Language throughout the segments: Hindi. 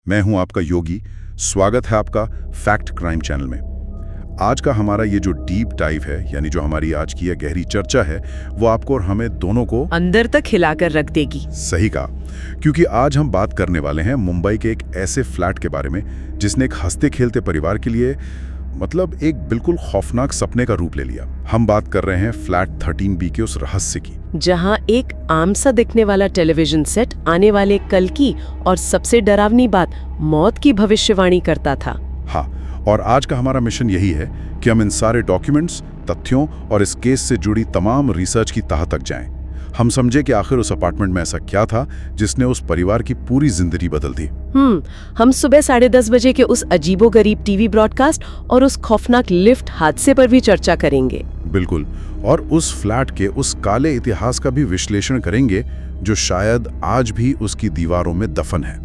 मैं हूं आपका योगी। स्वागत है आपका फैक्ट क्राइम चैनल में। आज का हमारा ये जो डीप डाइव है, यानी जो हमारी आज की यह गहरी चर्चा है, वो आपको और हमें दोनों को अंदर तक हिलाकर रख देगी। सही कहा, क्योंकि आज हम बात करने वाले हैं मुंबई के एक ऐसे फ्लैट के बारे में जिसने एक हंसते खेलते परिवार के लिए एक बिल्कुल खौफनाक सपने का रूप ले लिया। हम बात कर रहे हैं फ्लैट 13B के उस रहस्य की, जहां एक आम सा दिखने वाला टेलीविजन सेट आने वाले कल की और सबसे डरावनी बात मौत की भविष्यवाणी करता था। हाँ, और आज का हमारा मिशन यही है कि हम इन सारे डॉक्यूमेंट्स, तथ्यों और इस केस से जुड़ी तमाम रिसर्च की तह तक जाएं। हम समझे कि आखिर उस अपार्टमेंट में ऐसा क्या था जिसने उस परिवार की पूरी जिंदगी बदल दी। हम सुबह 10:30 बजे के उस अजीबोगरीब टीवी ब्रॉडकास्ट और उस खौफनाक लिफ्ट हादसे पर भी चर्चा करेंगे। बिल्कुल, और उस फ्लैट के उस काले इतिहास का भी विश्लेषण करेंगे जो शायद आज भी उसकी दीवारों में दफन है।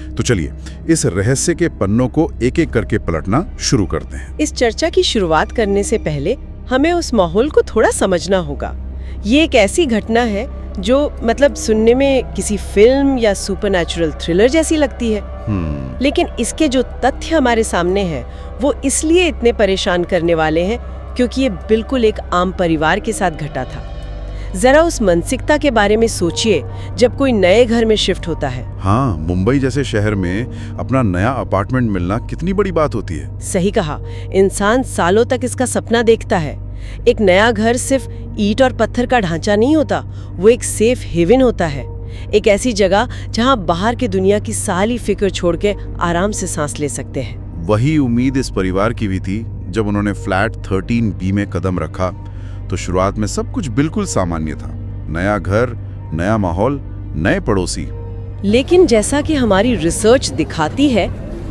तो चलिए इस रहस्य के पन्नों को एक एक करके पलटना शुरू करते हैं। इस चर्चा की शुरुआत करने से पहले हमें उस माहौल को थोड़ा समझना होगा। ये एक ऐसी घटना है जो सुनने में किसी फिल्म या सुपरनैचुरल थ्रिलर जैसी लगती है, लेकिन इसके जो तथ्य हमारे सामने हैं वो इसलिए इतने परेशान करने वाले हैं क्योंकि ये बिल्कुल एक आम परिवार के साथ घटा था। जरा उस मानसिकता के बारे में सोचिए जब कोई नए घर में शिफ्ट होता है। हाँ, मुंबई जैसे शहर में अपना नया अपार्टमेंट मिलना कितनी बड़ी बात होती है। सही कहा, इंसान सालों तक इसका सपना देखता है। एक नया घर सिर्फ ईंट और पत्थर का ढांचा नहीं होता, वो एक सेफ हेवन होता है, एक ऐसी जगह जहां बाहर की दुनिया की सारी फिक्र छोड़ के आराम से सांस ले सकते हैं। वही उम्मीद इस परिवार की भी थी। जब उन्होंने फ्लैट 13B में कदम रखा तो शुरुआत में सब कुछ बिल्कुल सामान्य था। नया घर, नया माहौल, नए पड़ोसी। लेकिन जैसा कि हमारी रिसर्च दिखाती है,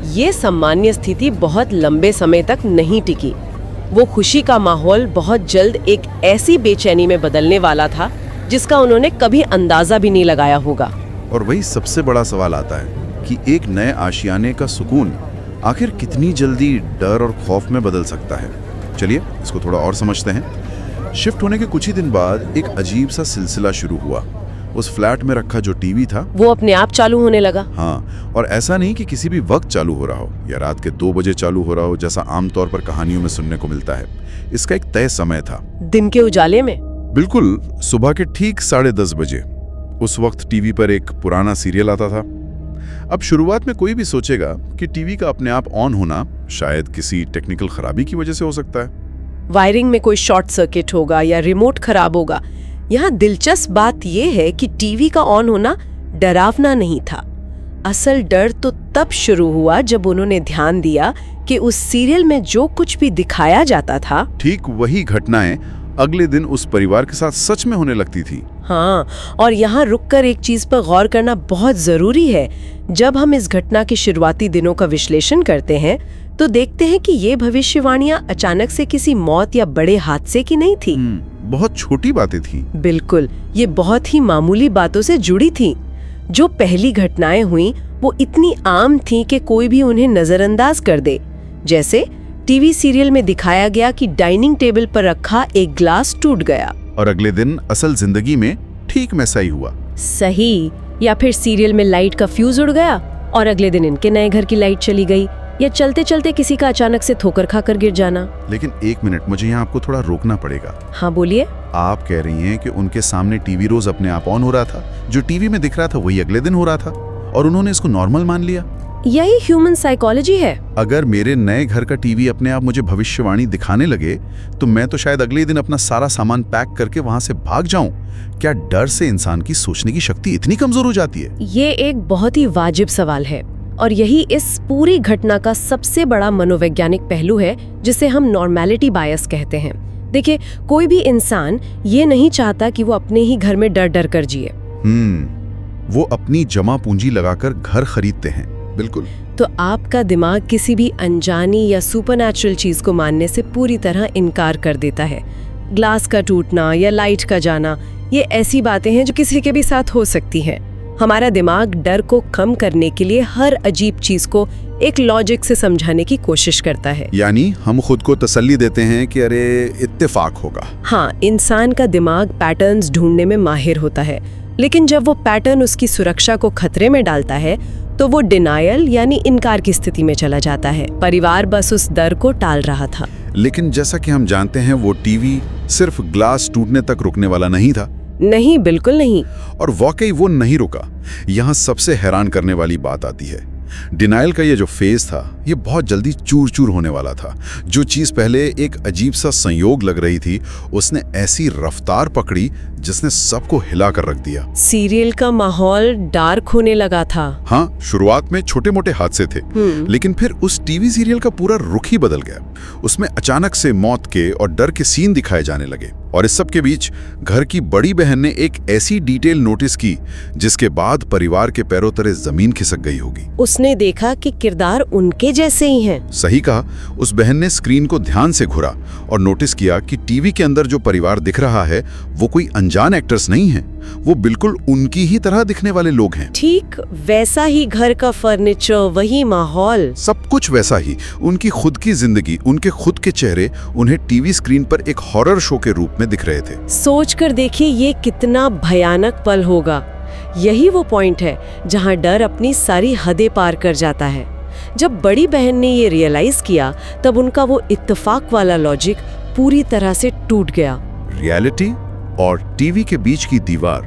ये सामान्य स्थिति बहुत लंबे समय तक नहीं टिकी। वो खुशी का माहौल बहुत जल्द एक ऐसी बेचैनी में बदलने वाला था जिसका उन्होंने कभी अंदाजा भी नहीं लगाया होगा। और वही सबसे बड़ा सवाल आता है कि एक नए आशियाने का सुकून आखिर कितनी जल्दी डर और खौफ में बदल सकता है। चलिए इसको थोड़ा और समझते हैं। शिफ्ट होने के कुछ ही दिन बाद एक अजीब सा सिलसिला शुरू हुआ। उस फ्लैट में रखा जो टीवी था वो अपने आप चालू होने लगा। हाँ, और ऐसा नहीं कि किसी भी वक्त चालू हो रहा हो या रात के 2 बजे चालू हो रहा हो जैसा आमतौर पर कहानियों में सुनने को मिलता है। इसका एक तय समय था, दिन के उजाले में। बिल्कुल, सुबह के ठीक 10:30 बजे। उस वक्त टीवी पर एक पुराना सीरियल आता था। अब शुरुआत में कोई भी सोचेगा कि टीवी का अपने आप ऑन होना शायद किसी टेक्निकल खराबी की वजह से हो सकता है, वायरिंग में कोई शॉर्ट सर्किट होगा या रिमोट खराब होगा। यहाँ दिलचस्प बात यह है कि टीवी का ऑन होना डरावना नहीं था। असल डर तो तब शुरू हुआ जब उन्होंने ध्यान दिया कि उस सीरियल में जो कुछ भी दिखाया जाता था, ठीक वही घटनाएं अगले दिन उस परिवार के साथ सच में होने लगती थी। हाँ, और यहाँ रुककर एक चीज पर गौर करना बहुत जरूरी है। जब हम इस घटना के शुरुआती दिनों का विश्लेषण करते हैं तो देखते हैं कि ये भविष्यवाणियां अचानक से किसी मौत या बड़े हादसे की नहीं थी। बहुत छोटी बातें थी। बिल्कुल, ये बहुत ही मामूली बातों से जुड़ी थी। जो पहली घटनाएं हुई वो इतनी आम थी कि कोई भी उन्हें नजरअंदाज कर दे। जैसे टीवी सीरियल में दिखाया गया कि डाइनिंग टेबल पर रखा एक ग्लास टूट गया, और अगले दिन असल जिंदगी में ठीक वैसा ही हुआ। सही, या फिर सीरियल में लाइट का फ्यूज उड़ गया और अगले दिन इनके नए घर की लाइट चली गई, या चलते चलते किसी का अचानक से ठोकर खाकर गिर जाना। लेकिन एक मिनट, मुझे यहाँ आपको थोड़ा रोकना पड़ेगा। हाँ बोलिए। आप कह रही हैं कि उनके सामने टीवी रोज अपने आप ऑन हो रहा था, जो टीवी में दिख रहा था वही अगले दिन हो रहा था, और उन्होंने इसको नॉर्मल मान लिया। यही ह्यूमन साइकोलॉजी है। अगर मेरे नए घर का टीवी अपने आप मुझे भविष्यवाणी दिखाने लगे तो मैं तो शायद अगले दिन अपना सारा सामान पैक करके वहां से भाग जाऊं। क्या डर से इंसान की सोचने की शक्ति इतनी कमजोर हो जाती है? ये एक बहुत ही वाजिब सवाल है, और यही इस पूरी घटना का सबसे बड़ा मनोवैज्ञानिक पहलू है जिसे हम नॉर्मेलिटी बायस कहते हैं। देखिए, कोई भी इंसान ये नहीं चाहता कि वो अपने ही घर में डर डर कर जिए। वो अपनी जमा पूंजी लगाकर घर खरीदते हैं। बिल्कुल। तो आपका दिमाग किसी भी अनजानी या सुपरनैचुरल चीज को मानने से पूरी तरह इनकार कर देता है। ग्लास का टूटना या लाइट का जाना, ये ऐसी बातें हैं जो किसी के भी साथ हो सकती हैं। हमारा दिमाग डर को कम करने के लिए हर अजीब चीज को एक लॉजिक से समझाने की कोशिश करता है। यानी हम खुद को तसल्ली देते हैं कि अरे इत्तेफाक होगा। हाँ, इंसान का दिमाग पैटर्न्स ढूंढने में माहिर होता है, लेकिन जब वो पैटर्न उसकी सुरक्षा को खतरे में डालता है तो वो डिनायल यानी इनकार की स्थिति में चला जाता है। परिवार बस उस डर को टाल रहा था। लेकिन जैसा कि हम जानते हैं, वो टीवी सिर्फ ग्लास टूटने तक रुकने वाला नहीं था। नहीं, बिल्कुल नहीं। और वाकई वो नहीं रुका। यहाँ सबसे हैरान करने वाली बात आती है। डिनायल का ये जो फेज था, ये बहुत जल्दी चूर चूर होने वाला था। जो चीज पहले एक अजीब सा संयोग लग रही थी, उसने ऐसी रफ्तार पकड़ी जिसने सबको हिला कर रख दिया। सीरियल का माहौल डार्क होने लगा था। हाँ, शुरुआत में छोटे मोटे हादसे थे, लेकिन फिर उस टीवी सीरियल का पूरा रुख ही बदल गया। उसमें अचानक से मौत के और डर के सीन दिखाए जाने लगे। और इस सब के बीच घर की बड़ी बहन ने एक ऐसी डिटेल नोटिस की जिसके बाद परिवार के पैरों तले जमीन खिसक गई होगी। उसने देखा कि किरदार उनके जैसे ही हैं। सही कहा। उस बहन ने स्क्रीन को ध्यान से घुरा और नोटिस किया कि टीवी के अंदर जो परिवार दिख रहा है वो कोई अनजान एक्टर्स नहीं है, वो बिल्कुल उनकी ही तरह दिखने वाले लोग हैं। ठीक वैसा ही घर का फर्नीचर, वही माहौल, सब कुछ वैसा ही। उनकी खुद की जिंदगी, उनके खुद के चेहरे उन्हें टीवी स्क्रीन पर एक हॉरर शो के रूप में दिख रहे थे। सोच कर देखिए ये कितना भयानक पल होगा। यही वो पॉइंट है जहां डर अपनी सारी हदें पार कर जाता है। जब बड़ी बहन ने ये रियलाइज किया, तब उनका वो इत्तेफाक वाला लॉजिक पूरी तरह से टूट गया। रियलिटी और टीवी के बीच की दीवार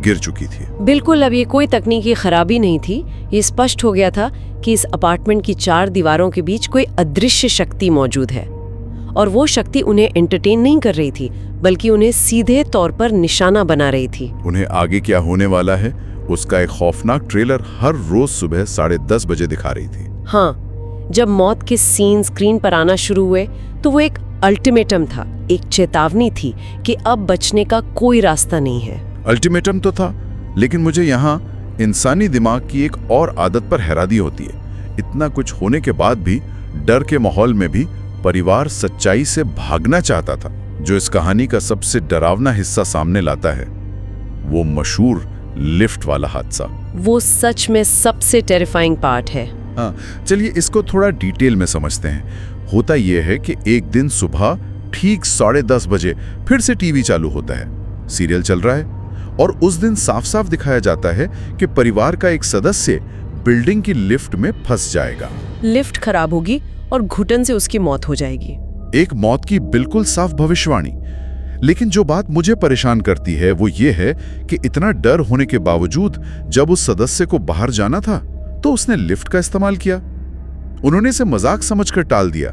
गिर चुकी थी। बिल्कुल, अब ये कोई तकनीकी खराबी नहीं थी। ये स्पष्ट हो गया था कि इस अपार्टमेंट की 4 दीवारों के बीच कोई अदृश्य शक्ति मौजूद है, और वो शक्ति उन्हें एंटरटेन नहीं कर रही थी, बल्कि उन्हें सीधे तौर पर निशाना बना रही थी। उन्हें आगे क्या होने वाला है उसका एक खौफनाक ट्रेलर हर रोज सुबह 10:30 बजे दिखा रही थी। हाँ, जब मौत के सीन स्क्रीन पर आना शुरू हुए तो वो एक अल्टीमेटम था, एक चेतावनी थी कि अब बचने का कोई रास्ता नहीं है। अल्टीमेटम तो था, लेकिन मुझे यहाँ इंसानी दिमाग की एक और आदत पर हैरानी होती है। इतना कुछ होने के बाद भी डर के माहौल में भी परिवार सच्चाई से भागना चाहता था। जो इस कहानी का सबसे डरावना हिस्सा सामने लाता है, वो मशहूर लिफ्ट वाला हादसा। वो सच में सबसे टेरिफाइंग पार्ट है। हाँ, चलिए इसको थोड़ा डिटेल में समझते हैं। होता यह है कि एक दिन सुबह ठीक 10:30 बजे फिर से टीवी चालू होता है। सीरियल चल रहा है और उस दिन साफ साफ दिखाया जाता है कि परिवार का एक सदस्य बिल्डिंग की लिफ्ट में फंस जाएगा। लिफ्ट खराब होगी और घुटन से उसकी मौत हो जाएगी। एक मौत की बिल्कुल साफ भविष्यवाणी। लेकिन जो बात मुझे परेशान करती है वो ये है कि इतना डर होने के बावजूद जब उस सदस्य को बाहर जाना था तो उसने लिफ्ट का इस्तेमाल किया। उन्होंने इसे मजाक समझकर टाल दिया।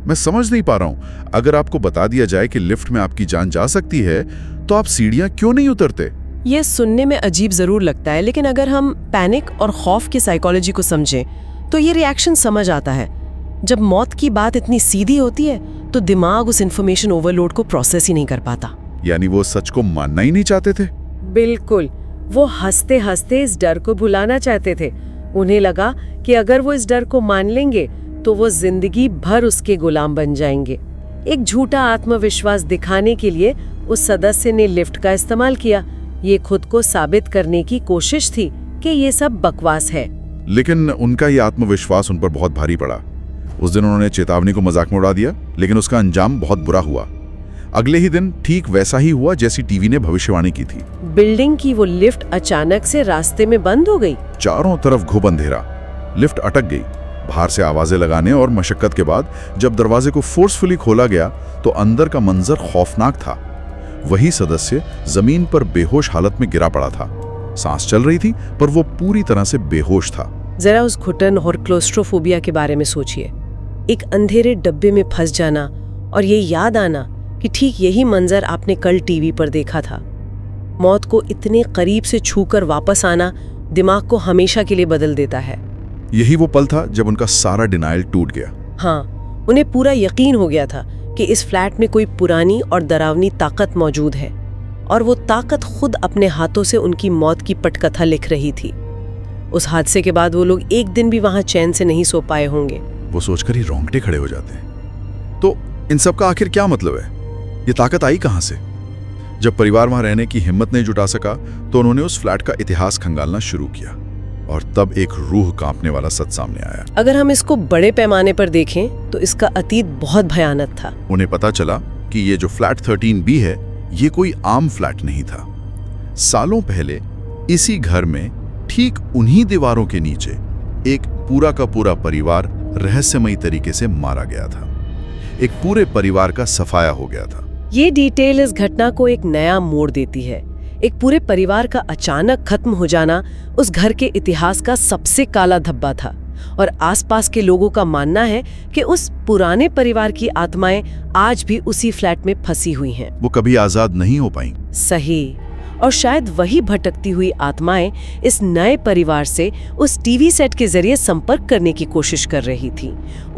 मैं समझ नहीं पा रहा हूं, अगर आपको बता दिया जाए कि लिफ्ट में आपकी जान जा सकती है तो आप सीढ़ियां क्यों नहीं उतरते? ये सुनने में अजीब जरूर लगता है, लेकिन अगर हम पैनिक और खौफ की साइकोलॉजी को समझें तो ये रिएक्शन समझ आता है। जब मौत की बात इतनी सीधी होती है तो दिमाग उस इंफॉर्मेशन ओवरलोड को प्रोसेस ही नहीं कर पाता। यानी वो सच को मानना ही नहीं चाहते थे। बिल्कुल, वो हंसते हंसते इस डर को भुलाना चाहते थे। उन्हें लगा कि अगर वो इस डर को मान लेंगे तो वो जिंदगी भर उसके गुलाम बन जाएंगे। एक झूठा आत्मविश्वास दिखाने के लिए उस सदस्य ने लिफ्ट का इस्तेमाल किया। ये खुद को साबित करने की कोशिश थी कि ये सब बकवास है। लेकिन उनका ये आत्मविश्वास उन पर बहुत भारी पड़ा। उस दिन उन्होंने चेतावनी को मजाक में उड़ा दिया, लेकिन उसका अंजाम बहुत बुरा हुआ। अगले ही दिन ठीक वैसा ही हुआ जैसी टीवी ने भविष्यवाणी की थी। बिल्डिंग की वो लिफ्ट अचानक से रास्ते में बंद हो गई। चारों तरफ घुप अंधेरा। लिफ्ट अटक गई। बाहर से आवाजें लगाने और मशक्कत के बाद जब दरवाजे को फोर्सफुली खोला गया तो अंदर का मंजर खौफनाक था। वही सदस्य जमीन पर बेहोश हालत में गिरा पड़ा था। सांस चल रही थी पर वो पूरी तरह से बेहोश था। जरा उस घुटन और क्लोस्ट्रोफोबिया के बारे में सोचिए। एक अंधेरे डब्बे में फंस जाना और ये याद आना कि ठीक यही मंजर आपने कल टीवी पर देखा था। मौत को इतने करीब से छूकर वापस आना दिमाग को हमेशा के लिए बदल देता है। यही वो पल था जब उनका सारा डिनायल टूट गया। हाँ, उन्हें पूरा यकीन हो गया था कि इस फ्लैट में कोई पुरानी और डरावनी ताकत मौजूद है, और वो ताकत खुद अपने हाथों से उनकी मौत की पटकथा लिख रही थी। उस हादसे के बाद वो लोग एक दिन भी वहां चैन से नहीं सो पाए होंगे। वो सोचकर ही रोंगटे खड़े हो जाते हैं। तो इन सब का आखिर क्या मतलब है? ये ताकत आई कहां से? जब परिवार वहां रहने की हिम्मत नहीं जुटा सका तो उन्होंने उस फ्लैट का इतिहास खंगालना शुरू किया, और तब एक रूह कांपने वाला सच सामने आया। अगर हम इसको बड़े पैमाने पर देखें तो इसका अतीत बहुत भयानक था। उन्हें पता चला कि ये जो फ्लैट 13B है, ये कोई आम फ्लैट नहीं था। सालों पहले इसी घर में ठीक उन्हीं दीवारों के नीचे एक पूरा का पूरा परिवार रहस्यमयी तरीके से मारा गया था। एक पूरे परिवार का सफाया हो गया था। ये डिटेल इस घटना को एक नया मोड़ देती है। एक पूरे परिवार का अचानक खत्म हो जाना उस घर के इतिहास का सबसे काला धब्बा था, और आसपास के लोगों का मानना है कि उस पुराने परिवार की आत्माएं आज भी उसी फ्लैट में फंसी हुई हैं। वो कभी आजाद नहीं हो पाई। सही। और शायद वही भटकती हुई आत्माएं इस नए परिवार से उस टीवी सेट के जरिए संपर्क करने की कोशिश कर रही थी,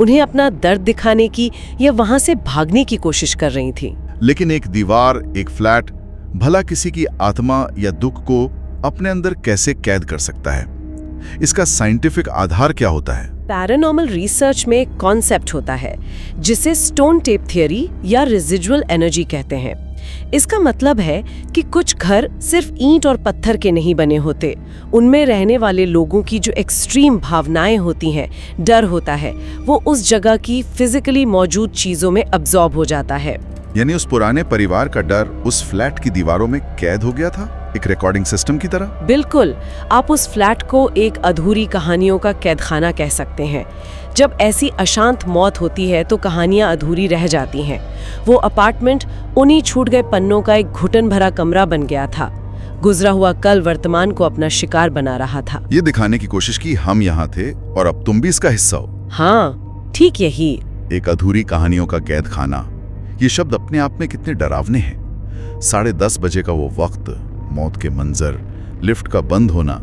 उन्हें अपना दर्द दिखाने की या वहां से भागने की कोशिश कर रही थी। लेकिन एक दीवार, एक फ्लैट भला किसी की आत्मा या दुख को अपने अंदर कैसे कैद कर सकता है? इसका साइंटिफिक आधार क्या होता है? पैरानॉर्मल रिसर्च में एक कॉन्सेप्ट होता है जिसे स्टोन टेप थियरी या रेजिडुअल एनर्जी कहते हैं। इसका मतलब है कि कुछ घर सिर्फ ईंट और पत्थर के नहीं बने होते, उनमें रहने वाले लोगों की जो एक्सट्रीम भावनाएं होती हैं, डर होता है, वो उस जगह की फिजिकली मौजूद चीजों में अब्सॉर्ब हो जाता है। यानी उस पुराने परिवार का डर उस फ्लैट की दीवारों में कैद हो गया था, एक रिकॉर्डिंग सिस्टम की तरह। बिल्कुल, आप उस फ्लैट को एक अधूरी कहानियों का कैदखाना कह सकते हैं। जब ऐसी अशांत मौत होती है तो कहानियां अधूरी रह जाती हैं। वो अपार्टमेंट उन्हीं छूट गए पन्नों का एक घुटन भरा कमरा बन गया था। गुजरा हुआ कल वर्तमान को अपना शिकार बना रहा था। ये दिखाने की कोशिश की हम यहाँ थे और अब तुम भी इसका हिस्सा हो। हाँ, ठीक यही। एक अधूरी कहानियों का कैद खाना, ये शब्द अपने आप में कितने डरावने हैं। 10:30 बजे का वो वक्त, मौत के मंजर, लिफ्ट का बंद होना,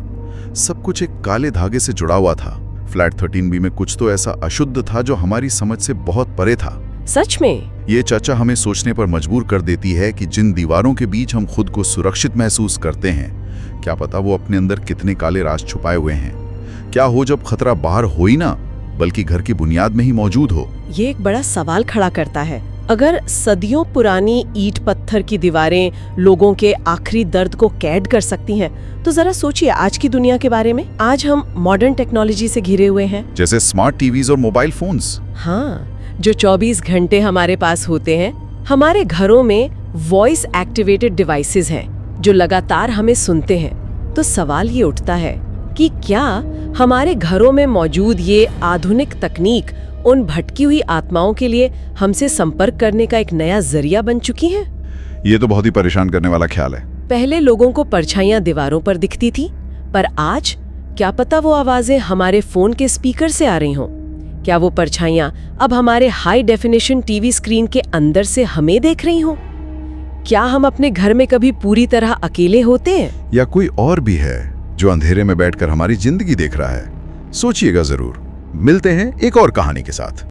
सब कुछ एक काले धागे से जुड़ा हुआ था। फ्लैट 13B में कुछ तो ऐसा अशुद्ध था जो हमारी समझ से बहुत परे था। सच में ये चर्चा हमें सोचने पर मजबूर कर देती है कि जिन दीवारों के बीच हम खुद को सुरक्षित महसूस करते हैं, क्या पता वो अपने अंदर कितने काले राज छुपाए हुए हैं। क्या हो जब खतरा बाहर हो ही ना, बल्कि घर की बुनियाद में ही मौजूद हो? ये एक बड़ा सवाल खड़ा करता है। अगर सदियों पुरानी ईंट पत्थर की दीवारें लोगों के आखिरी दर्द को कैद कर सकती हैं, तो जरा सोचिए आज की दुनिया के बारे में। आज हम मॉडर्न टेक्नोलॉजी से घिरे हुए हैं, जैसे स्मार्ट टीवीज और मोबाइल फोन्स। हाँ, जो 24 घंटे हमारे पास होते हैं। हमारे घरों में वॉइस एक्टिवेटेड डिवाइसेस हैं जो लगातार हमें सुनते हैं। तो सवाल ये उठता है कि क्या हमारे घरों में मौजूद ये आधुनिक तकनीक उन भटकी हुई आत्माओं के लिए हमसे संपर्क करने का एक नया जरिया बन चुकी है? ये तो बहुत ही परेशान करने वाला ख्याल है। पहले लोगों को परछाइयां दीवारों पर दिखती थी, पर आज क्या पता वो आवाजें हमारे फोन के स्पीकर से आ रही हों। क्या वो परछाइयां अब हमारे हाई डेफिनेशन टीवी स्क्रीन के अंदर से हमें देख रही हों? क्या हम अपने घर में कभी पूरी तरह अकेले होते हैं, या कोई और भी है जो अंधेरे में बैठकर हमारी जिंदगी देख रहा है? सोचिएगा जरूर। मिलते हैं एक और कहानी के साथ।